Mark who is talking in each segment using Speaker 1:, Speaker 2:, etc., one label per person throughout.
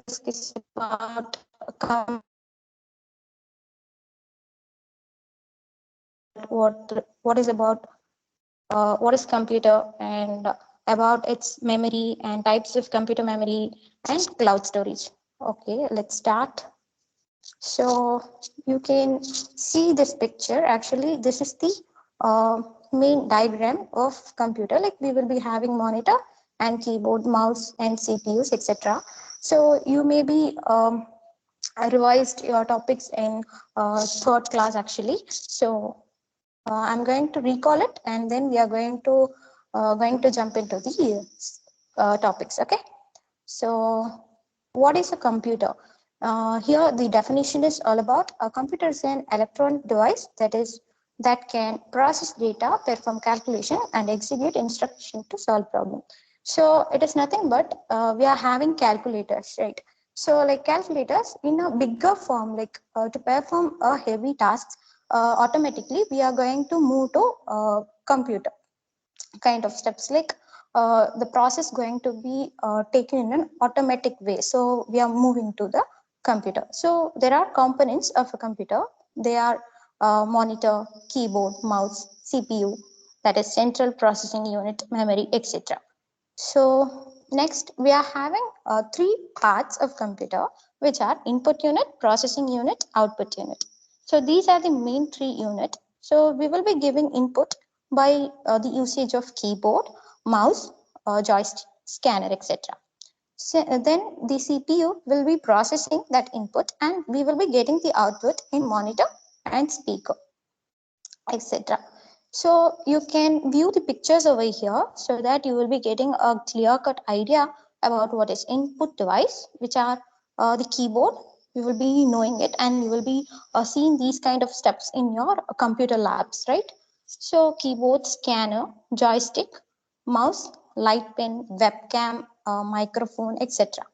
Speaker 1: discuss about what is about what is computer and about its memory and types of computer memory and cloud storage. Okay, let's start. So you can see this picture. Actually, this is the main diagram of computer. Like we will be having monitor and keyboard, mouse, and CPUs, etc. So you may be revised your topics in third class actually. So I'm going to recall it, and then we are going to jump into the topics. Okay. So, what is a computer? Here, the definition is all about a computer is an electronic device that can process data, perform calculation, and execute instruction to solve problem. So, it is nothing but we are having calculators, right? So, like calculators in a bigger form, like to perform a heavy tasks automatically, we are going to move to computer kind of steps, like the process going to be taken in an automatic way. So we are moving to the computer. So there are components of a computer. They are monitor, keyboard, mouse, CPU, that is central processing unit, memory, etc. So next we are having three parts of computer, which are input unit, processing unit, output unit. So these are the main three units. So we will be giving input by the usage of keyboard, mouse, joystick, scanner, etc. So, then the CPU will be processing that input, and we will be getting the output in monitor and speaker, etc. So you can view the pictures over here so that you will be getting a clear-cut idea about what is input device, which are the keyboard. You will be knowing it, and you will be seeing these kind of steps in your computer labs, right? So keyboard, scanner, joystick, mouse, light pen, webcam, microphone, etc.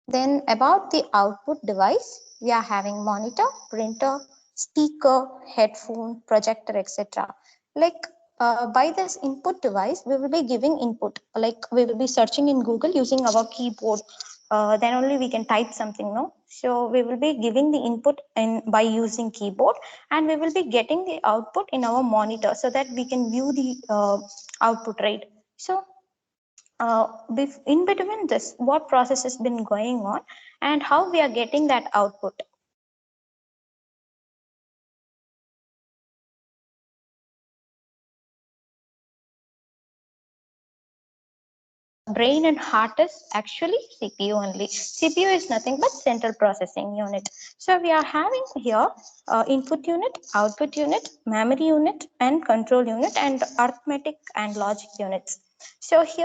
Speaker 1: Then about the output device, we are having monitor, printer, speaker, headphone, projector, etc. Like by this input device, we will be giving input. Like we will be searching in Google using our keyboard. Then only we can type something, no? So we will be giving the input in by using keyboard, and we will be getting the output in our monitor so that we can view the output, right? So in between this, what process has been going on and how we are getting that output. Brain and heart is actually CPU only. CPU is nothing but central processing unit. So we are having here input unit, output unit, memory unit, and control unit, and arithmetic and logic units. So here